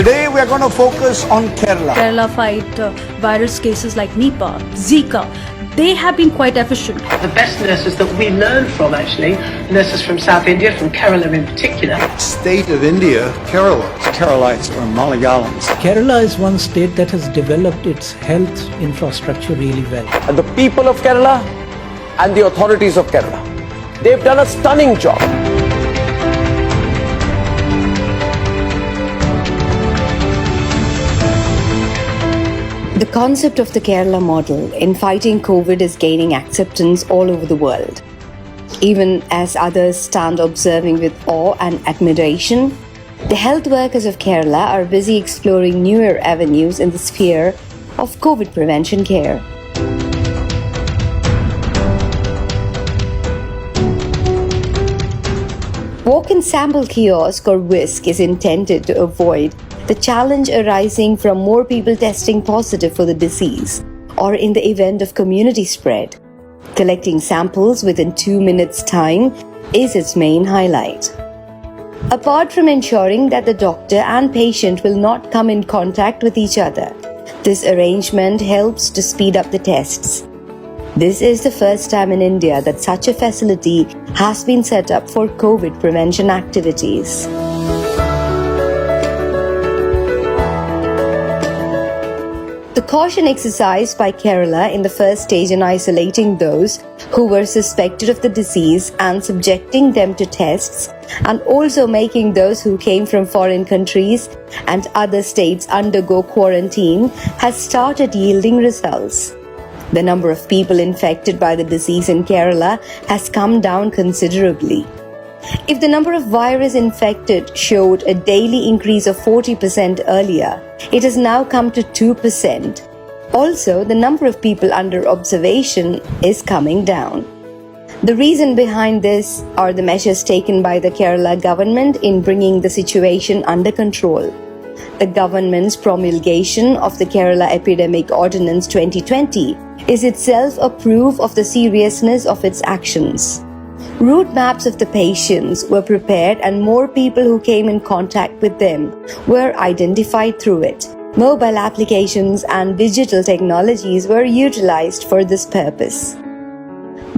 Today we are going to focus on Kerala. Kerala fight virus cases like Nipah, Zika. They have been quite efficient. The best nurses that we learn from, actually, nurses from South India, from Kerala in particular. State of India, Kerala. Keralites or Malayalams. Kerala is one state that has developed its health infrastructure really well. And the people of Kerala and the authorities of Kerala, they've done a stunning job. The concept of the Kerala model in fighting COVID is gaining acceptance all over the world. Even as others stand observing with awe and admiration, the health workers of Kerala are busy exploring newer avenues in the sphere of COVID prevention care. Walk-in sample kiosk or WISK is intended to avoid the challenge arising from more people testing positive for the disease or in the event of community spread. Collecting samples within 2 minutes' time is its main highlight. Apart from ensuring that the doctor and patient will not come in contact with each other, this arrangement helps to speed up the tests. This is the first time in India that such a facility has been set up for COVID prevention activities. The caution exercised by Kerala in the first stage in isolating those who were suspected of the disease and subjecting them to tests, and also making those who came from foreign countries and other states undergo quarantine, has started yielding results. The number of people infected by the disease in Kerala has come down considerably. If the number of virus infected showed a daily increase of 40% earlier, it has now come to 2%. Also, the number of people under observation is coming down. The reason behind this are the measures taken by the Kerala government in bringing the situation under control. The government's promulgation of the Kerala Epidemic Ordinance 2020 is itself a proof of the seriousness of its actions. Route maps of the patients were prepared and more people who came in contact with them were identified through it. Mobile applications and digital technologies were utilized for this purpose.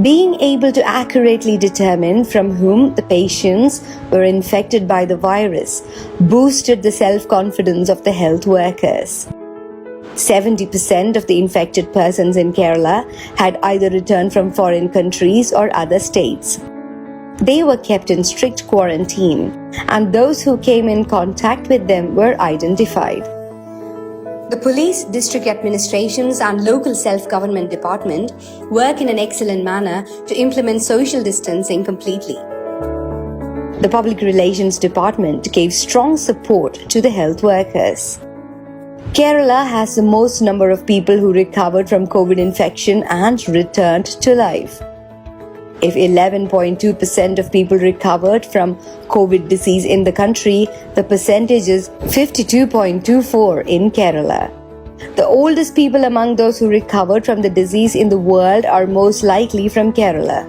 Being able to accurately determine from whom the patients were infected by the virus boosted the self-confidence of the health workers. 70% of the infected persons in Kerala had either returned from foreign countries or other states. They were kept in strict quarantine, and those who came in contact with them were identified. The police, district administrations and local self-government department work in an excellent manner to implement social distancing completely. The public relations department gave strong support to the health workers. Kerala has the most number of people who recovered from COVID infection and returned to life. If 11.2% of people recovered from COVID disease in the country, the percentage is 52.24 in Kerala. The oldest people among those who recovered from the disease in the world are most likely from Kerala.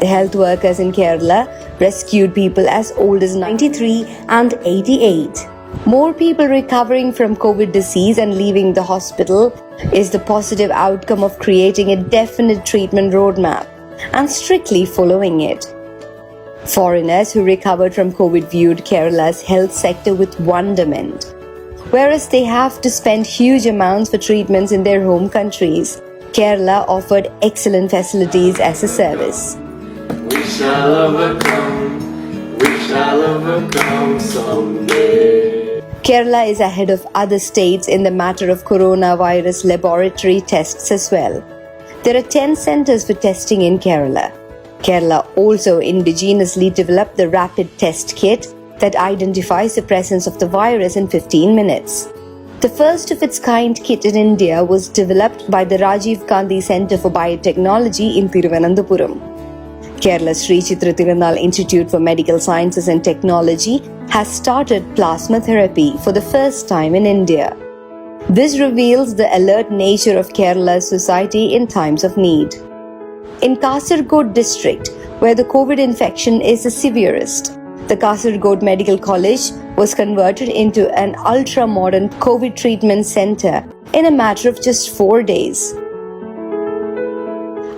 The health workers in Kerala rescued people as old as 93 and 88. More people recovering from COVID disease and leaving the hospital is the positive outcome of creating a definite treatment roadmap and strictly following it. Foreigners who recovered from COVID viewed Kerala's health sector with wonderment. Whereas they have to spend huge amounts for treatments in their home countries, Kerala offered excellent facilities as a service. We shall overcome someday. Kerala is ahead of other states in the matter of coronavirus laboratory tests as well. There are 10 centers for testing in Kerala. Kerala also indigenously developed the rapid test kit that identifies the presence of the virus in 15 minutes. The first of its kind kit in India was developed by the Rajiv Gandhi Center for Biotechnology in Thiruvananthapuram. Kerala's Sri Chitra Tirunal Institute for Medical Sciences and Technology has started plasma therapy for the first time in India. This reveals the alert nature of Kerala's society in times of need. In Kasaragod district, where the COVID infection is the severest, The Kasaragod Medical College was converted into an ultra-modern COVID treatment center in a matter of just 4 days.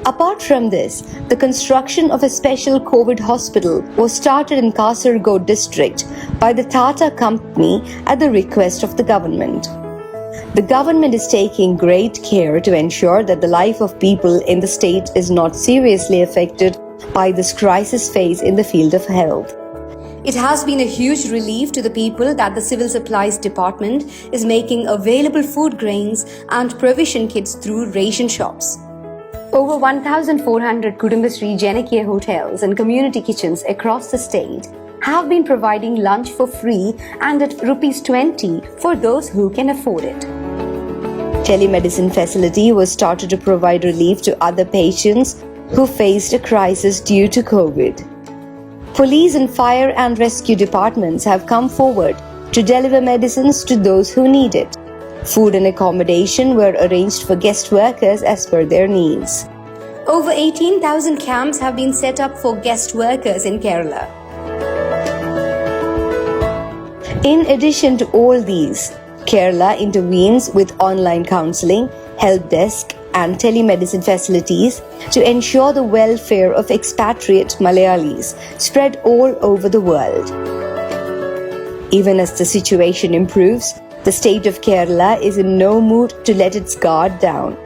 Apart from this, the construction of a special COVID hospital was started in Kasaragod district by the Tata Company at the request of the government. The government is taking great care to ensure that the life of people in the state is not seriously affected by this crisis phase in the field of health. It has been a huge relief to the people that the Civil Supplies Department is making available food grains and provision kits through ration shops. Over 1,400 Kudumbashree Janakya hotels and community kitchens across the state have been providing lunch for free and at ₹20 for those who can afford it. Telemedicine facility was started to provide relief to other patients who faced a crisis due to COVID. Police and fire and rescue departments have come forward to deliver medicines to those who need it. Food and accommodation were arranged for guest workers as per their needs. Over 18,000 camps have been set up for guest workers in Kerala. In addition to all these, Kerala intervenes with online counseling, help desk, and telemedicine facilities to ensure the welfare of expatriate Malayalis spread all over the world. Even as the situation improves, the state of Kerala is in no mood to let its guard down.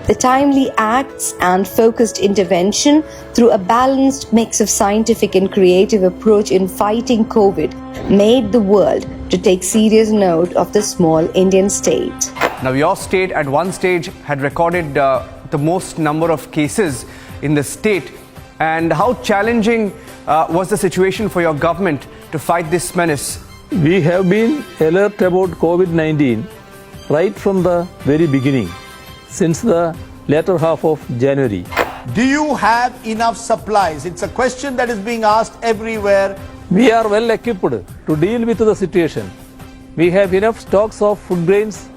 The timely acts and focused intervention through a balanced mix of scientific and creative approach in fighting COVID made the world to take serious note of the small Indian state. Now, your state at one stage had recorded the most number of cases in the state. And how challenging was the situation for your government to fight this menace? We have been alert about COVID-19 right from the very beginning, since the latter half of January. Do you have enough supplies? It's a question that is being asked everywhere. We are well equipped to deal with the situation. We have enough stocks of food grains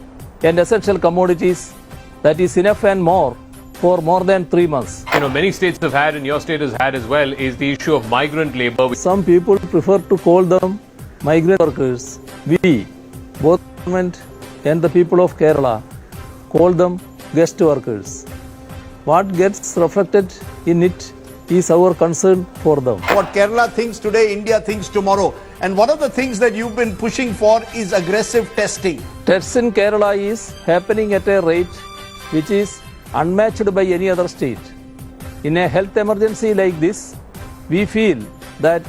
and essential commodities that is enough and more for more than 3 months. You know, many states have had, and your state has had as well, is the issue of migrant labor. Some people prefer to call them migrant workers. We, both government and the people of Kerala, call them guest workers. What gets reflected in it is our concern for them. What Kerala thinks today, India thinks tomorrow. And one of the things that you've been pushing for is aggressive testing. Tests in Kerala is happening at a rate which is unmatched by any other state. In a health emergency like this, we feel that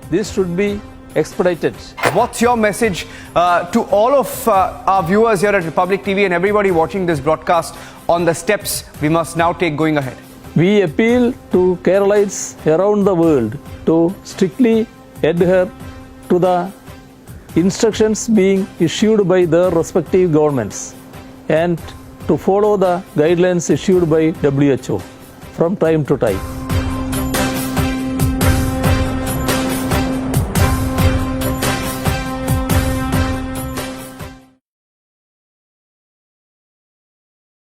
this should be expedited. What's your message to all of our viewers here at Republic TV and everybody watching this broadcast on the steps we must now take going ahead? We appeal to Keralites around the world to strictly adhere to the instructions being issued by their respective governments and to follow the guidelines issued by WHO from time to time.